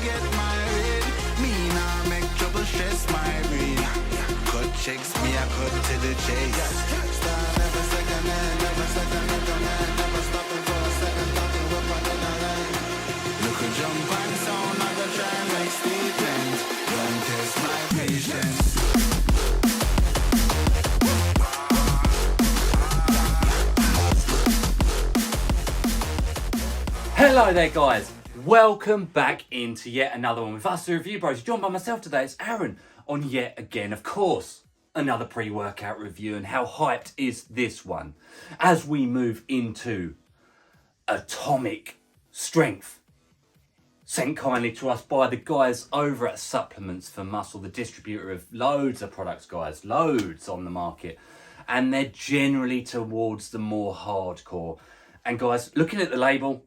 get married. Me nah make trouble stress my brain. Cut checks, me I cut to the chase. Star never second hand, never second man, never stopping for a second, talking up on the line. Look a jump and sound, I go try and make statements. Don't test my patience. Hello there guys, welcome back into yet another one with us, the Review Bros. Joined by myself today, it's Aaron, on yet again, of course, another pre-workout review. And how hyped is this one as we move into atomic strength, sent kindly to us by the guys over at Supplements for Muscle, the distributor of loads of products, guys, loads on the market, and they're generally towards the more hardcore. And guys, looking at the label,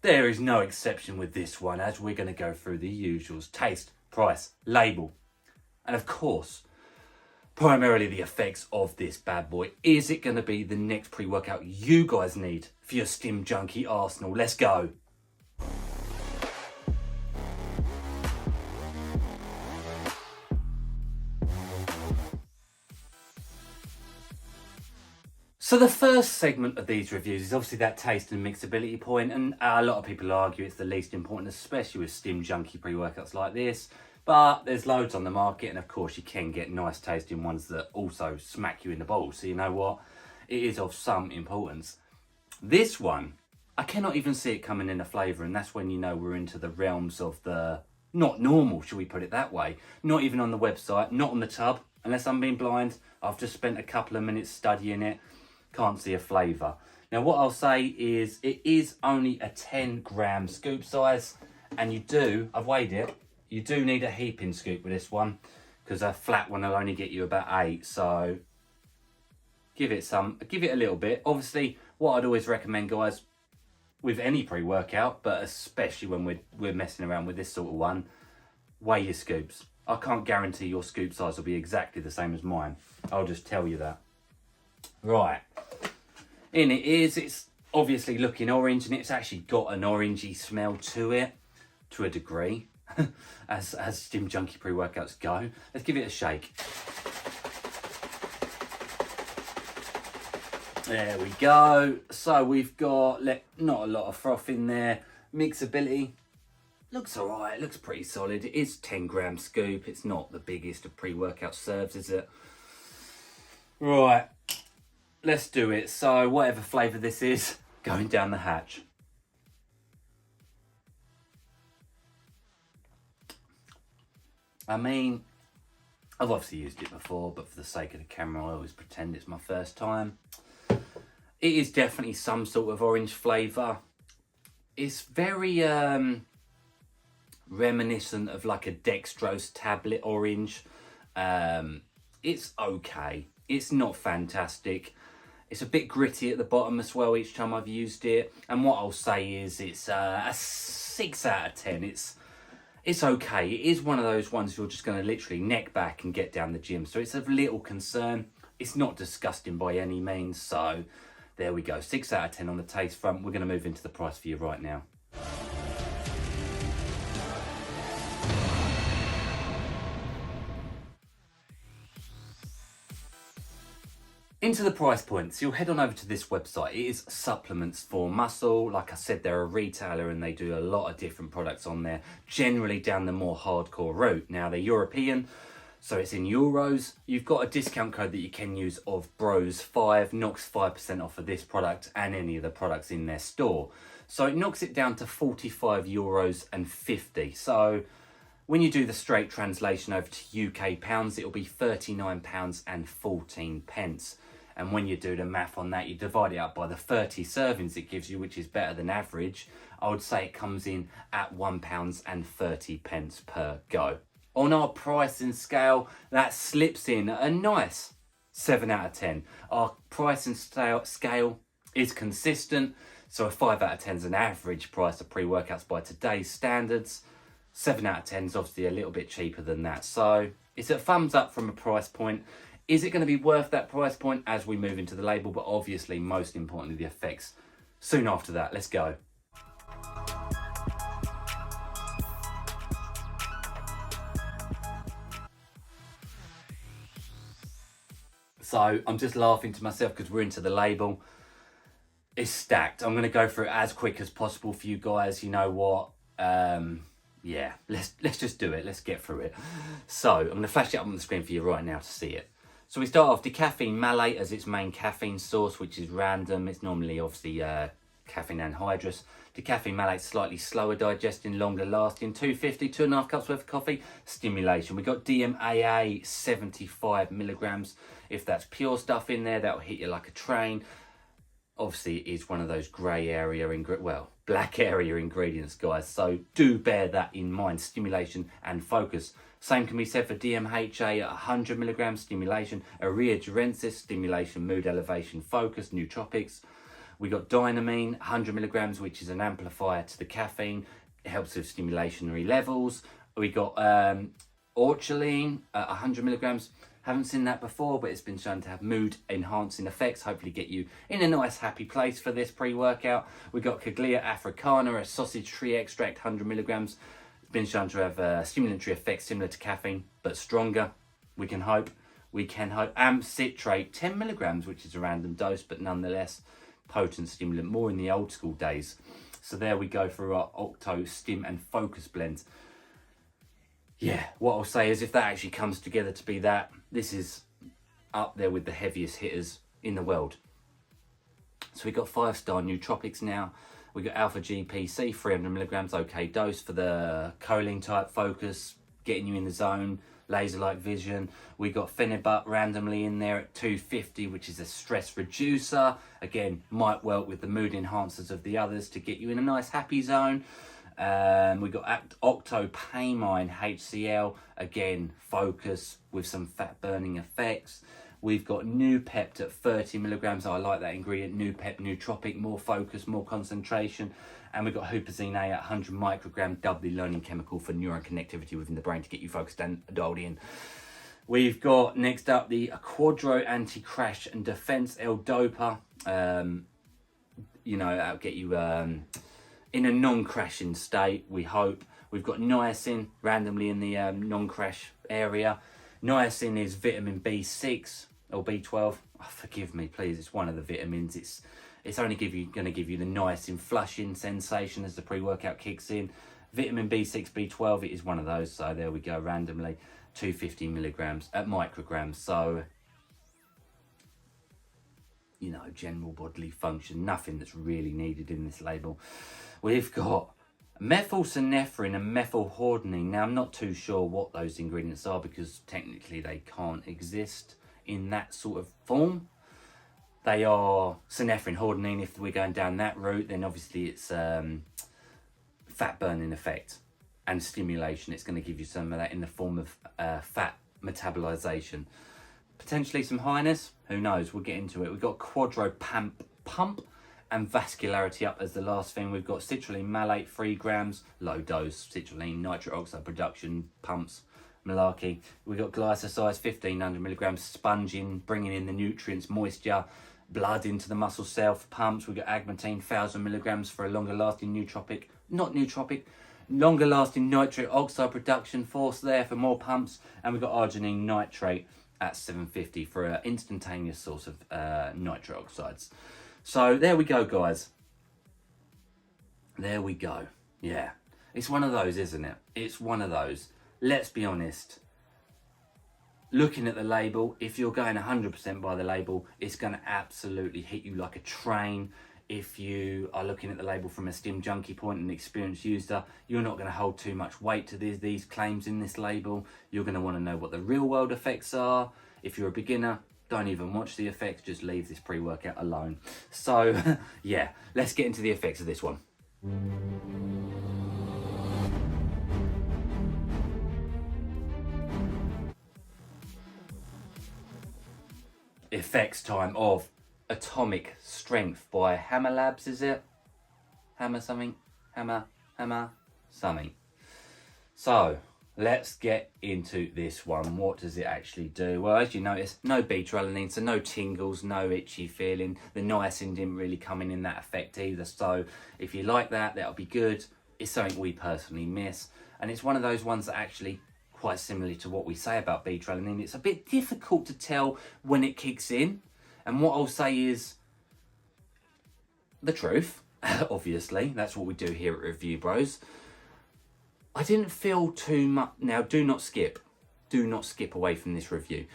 there is no exception with this one, as we're going to go through the usuals: taste, price, label, and of course, primarily the effects of this bad boy. Is it going to be the next pre-workout you guys need for your Stim Junkie arsenal? Let's go. So the first segment of these reviews is obviously that taste and mixability point, and a lot of people argue it's the least important, especially with Stim Junkie pre-workouts like this. But there's loads on the market, and of course you can get nice tasting ones that also smack you in the balls. So you know what? It is of some importance. This one, I cannot even see it coming in a flavour, and that's when you know we're into the realms of the not normal, should we put it that way. Not even on the website, not on the tub, unless I'm being blind. I've just spent a couple of minutes studying it. Can't see a flavour. Now what I'll say is it is only a 10-gram scoop size, and I've weighed it, you do need a heaping scoop with this one, because a flat one will only get you about 8, so give it a little bit. Obviously what I'd always recommend, guys, with any pre-workout, but especially when we're messing around with this sort of one, weigh your scoops. I can't guarantee your scoop size will be exactly the same as mine, I'll just tell you that. Right, in it is, it's obviously looking orange, and it's actually got an orangey smell to it, to a degree, as Stim Junkie pre-workouts go. Let's give it a shake. There we go. So we've got not a lot of froth in there. Mixability looks alright, looks pretty solid. It is 10-gram scoop, it's not the biggest of pre-workout serves, is it? Right. Let's do it. So whatever flavour this is, going down the hatch. I mean, I've obviously used it before, but for the sake of the camera, I always pretend it's my first time. It is definitely some sort of orange flavour. It's very reminiscent of like a dextrose tablet orange. It's okay. It's not fantastic. It's a bit gritty at the bottom as well each time I've used it. And what I'll say is it's a 6 out of 10. It's okay. It is one of those ones you're just going to literally neck back and get down the gym. So it's of little concern. It's not disgusting by any means. So there we go. 6 out of 10 on the taste front. We're going to move into the price for you right now. Into the price points, you'll head on over to this website. It is Supplements for Muscle. Like I said, they're a retailer and they do a lot of different products on there, generally down the more hardcore route. Now they're European, so it's in euros. You've got a discount code that you can use of BROS5, knocks 5% off of this product and any of the products in their store. So it knocks it down to €45.50. So when you do the straight translation over to UK pounds, it'll be £39.14. And when you do the math on that, you divide it up by the 30 servings it gives you, which is better than average. I would say it comes in at £1.30 per go. On our pricing scale, that slips in a nice 7 out of 10. Our pricing scale is consistent, so a 5 out of 10 is an average price of pre-workouts by today's standards. 7 out of 10 is obviously a little bit cheaper than that. So it's a thumbs up from a price point. Is it going to be worth that price point as we move into the label? But obviously, most importantly, the effects soon after that. Let's go. So I'm just laughing to myself because we're into the label. It's stacked. I'm going to go through it as quick as possible for you guys. You know what? Yeah, let's just do it. Let's get through it. So I'm going to flash it up on the screen for you right now to see it. So we start off decaffeine malate as its main caffeine source, which is random. It's normally obviously caffeine anhydrous. Decaffeine malate slightly slower digesting, longer lasting. 250, 2.5 cups worth of coffee. Stimulation. We got DMAA 75 milligrams. If that's pure stuff in there, that'll hit you like a train. Obviously, it is one of those grey area, black area ingredients, guys. So do bear that in mind. Stimulation and focus. Same can be said for DMHA at 100 milligrams. Stimulation. Urea durensis. Stimulation, mood elevation, focus, nootropics. We got dynamine, 100 milligrams, which is an amplifier to the caffeine. It helps with stimulatory levels. We got orcholine at 100 milligrams. Haven't seen that before, but it's been shown to have mood enhancing effects. Hopefully get you in a nice happy place for this pre-workout. We got Caglia africana, a sausage tree extract, 100 milligrams. It's been shown to have stimulatory effects similar to caffeine, but stronger. We can hope. Amp citrate, 10 milligrams, which is a random dose, but nonetheless potent stimulant, more in the old school days. So there we go for our Octo, Stim and Focus blends. Yeah, what I'll say is if that actually comes together to be that, this is up there with the heaviest hitters in the world. So we've got 5-star nootropics now. We've got alpha GPC, 300 milligrams, okay dose for the choline type focus, getting you in the zone, laser-like vision. We got phenibut randomly in there at 250, which is a stress reducer. Again, might work with the mood enhancers of the others to get you in a nice happy zone. We got octopamine HCl, again focus with some fat burning effects. We've got Noopept at 30 milligrams. I like that ingredient. Noopept, nootropic, more focus, more concentration. And we've got Huperzine A at 100 microgram, doubly learning chemical for neuron connectivity within the brain to get you focused and dialed in. We've got next up the Quadro anti-crash and defense L-Dopa. That'll get you in a non-crashing state, we hope. We've got niacin randomly in the non-crash area. Niacin is vitamin B6 or B12. Oh, forgive me, please. It's one of the vitamins. It's only going to give you the niacin flushing sensation as the pre-workout kicks in. Vitamin B6, B12, it is one of those. So there we go, randomly 250 milligrams at micrograms. So, general bodily function. Nothing that's really needed in this label. We've got methylphenephrine and methylhordenine. Now, I'm not too sure what those ingredients are because technically they can't exist in that sort of form. They are synephrine, hordenine. If we're going down that route, then obviously it's fat burning effect and stimulation. It's going to give you some of that in the form of fat metabolization. Potentially some highness. Who knows? We'll get into it. We've got Quadro pump and vascularity up as the last thing. We've got citrulline malate, 3 grams, low dose, citrulline, nitric oxide production, pumps, malarkey. We've got glycosides, 1500 milligrams, sponging, bringing in the nutrients, moisture, blood into the muscle cell for pumps. We've got agmatine, 1000 milligrams for a longer lasting longer lasting nitric oxide production force there for more pumps. And we've got arginine nitrate at 750 for an instantaneous source of nitric oxides. So there we go, guys. There we go. Yeah. It's one of those, isn't it? It's one of those. Let's be honest. Looking at the label, if you're going 100% by the label, it's going to absolutely hit you like a train. If you are looking at the label from a Stim Junkie point and experienced user, you're not going to hold too much weight to these claims in this label. You're going to want to know what the real world effects are. If you're a beginner, don't even watch the effects, just leave this pre-workout alone. So, yeah, let's get into the effects of this one. Effects time of Atomic Strength by Hammer Labs, is it? Hammer something? Hammer something. So, let's get into this one. What does it actually do? Well, as you notice, no beta-alanine, so no tingles, no itchy feeling. The niacin didn't really come in that effect either. So if you like that, that'll be good. It's something we personally miss. And it's one of those ones that actually quite similarly to what we say about beta-alanine. It's a bit difficult to tell when it kicks in. And what I'll say is the truth, obviously. That's what we do here at Review Bros. I didn't feel too much. Now, do not skip. Do not skip away from this review.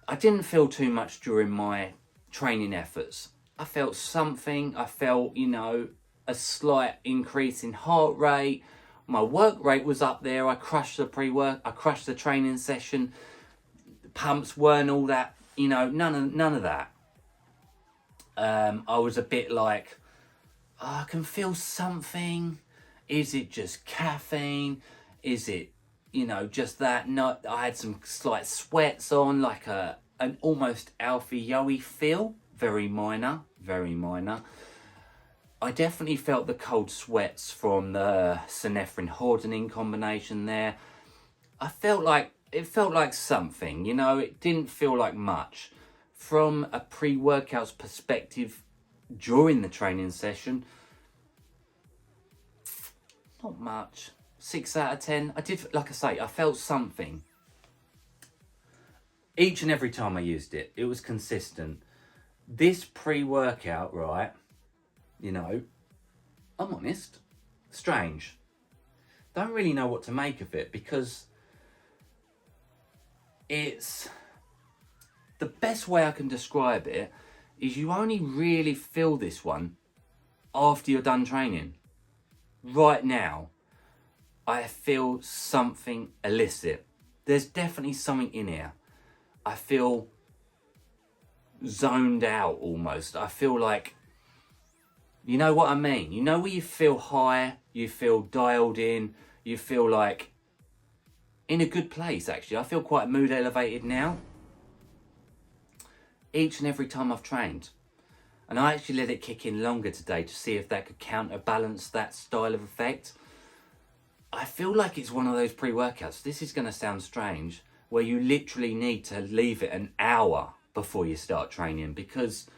I didn't feel too much during my training efforts. I felt something. I felt, you know, a slight increase in heart rate. My work rate was up there. I crushed the pre-work. I crushed the training session. Pumps weren't all that, you know, none of that. I was a bit like, oh, I can feel something. Is it just caffeine? Is it, you know, just that? No, I had some slight sweats on, like an almost alfie-yo-y feel. Very minor, very minor. I definitely felt the cold sweats from the synephrine-hordenine combination there. It felt like something, you know, it didn't feel like much. From a pre-workouts perspective, during the training session, not much. 6 out of 10. I did, like I say, I felt something. Each and every time I used it, it was consistent. This pre-workout, right, you know, I'm honest, strange. Don't really know what to make of it, because it's, the best way I can describe it is you only really feel this one after you're done training. Right now, I feel something illicit. There's definitely something in here. I feel zoned out almost. I feel like, you know what I mean? You know where you feel high, you feel dialed in, you feel like in a good place, actually. I feel quite mood elevated now. Each and every time I've trained. And I actually let it kick in longer today to see if that could counterbalance that style of effect. I feel like it's one of those pre-workouts. This is going to sound strange, where you literally need to leave it an hour before you start training, because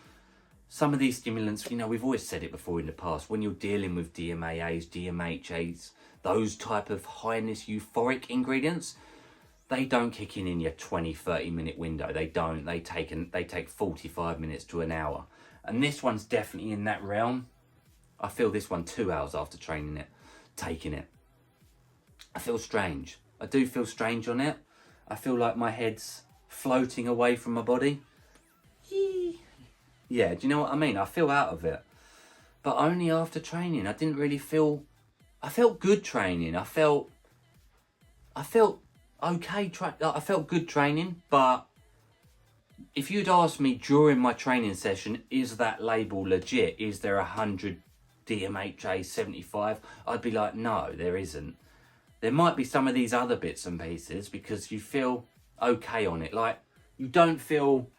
some of these stimulants, you know, we've always said it before in the past, when you're dealing with DMAAs, DMHAs, those type of highness euphoric ingredients, they don't kick in your 20-30 minute window. They don't. They take 45 minutes to an hour. And this one's definitely in that realm. I feel this one 2 hours after training it, taking it. I feel strange. I do feel strange on it. I feel like my head's floating away from my body. Yeah, do you know what I mean? I feel out of it. But only after training. I didn't really feel... I felt good training. I felt okay. I felt good training, but if you'd asked me during my training session, is that label legit? Is there 100 DMHA 75? I'd be like, no, there isn't. There might be some of these other bits and pieces, because you feel okay on it. Like, you don't feel...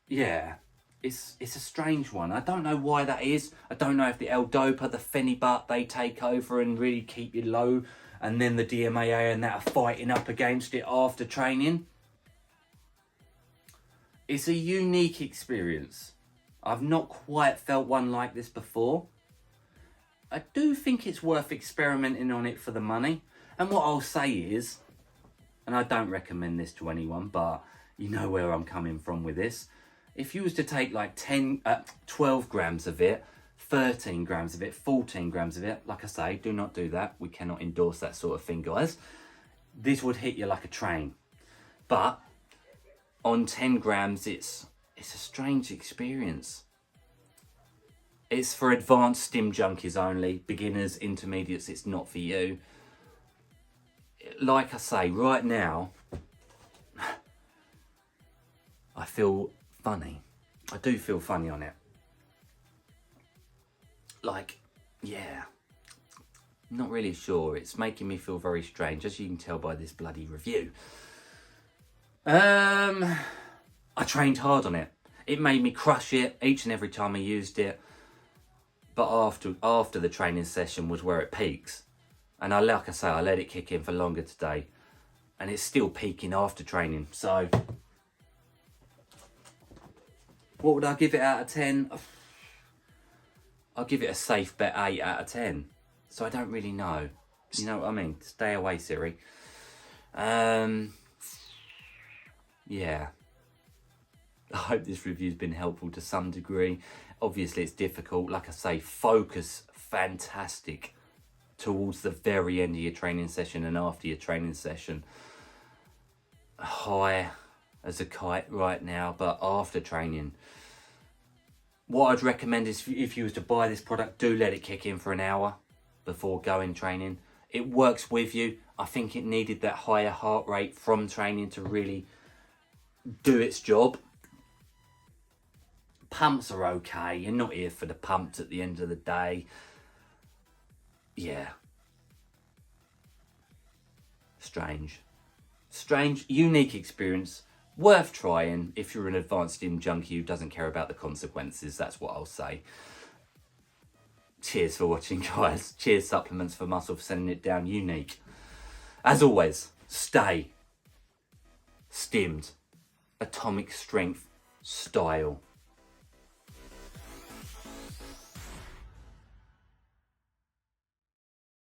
Yeah, it's a strange one. I don't know why that is. I don't know if the L-Dopa, the Phenibut, they take over and really keep you low, and then the DMAA and that are fighting up against it after training. It's a unique experience. I've not quite felt one like this before. I do think it's worth experimenting on it for the money. And what I'll say is, and I don't recommend this to anyone, but you know where I'm coming from with this. If you was to take like 12 grams of it, 13 grams of it, 14 grams of it, like I say, do not do that. We cannot endorse that sort of thing, guys. This would hit you like a train. But on 10 grams, it's a strange experience. It's for advanced stim junkies only. Beginners, intermediates, it's not for you. Like I say, right now, I feel funny. I do feel funny on it. Like, yeah. Not really sure. It's making me feel very strange, as you can tell by this bloody review. I trained hard on it. It made me crush it each and every time I used it. But after the training session was where it peaks. And like I say, I let it kick in for longer today. And it's still peaking after training. So, what would I give it out of 10? I'll give it a safe bet 8 out of 10. So I don't really know. You know what I mean? Stay away, Siri. Yeah. I hope this review's been helpful to some degree. Obviously, it's difficult. Like I say, focus, fantastic, towards the very end of your training session and after your training session. High as a kite right now, but after training, what I'd recommend is if you was to buy this product, do let it kick in for an hour before going training. It works with you. I think it needed that higher heart rate from training to really do its job. Pumps are okay. You're not here for the pumps at the end of the day. Yeah. Strange, unique experience. Worth trying if you're an advanced stim junkie who doesn't care about the consequences. That's what I'll say. Cheers for watching, guys. Cheers, Supplements for Muscle, for sending it down. Unique. As always, stay stimmed. Atomic strength style.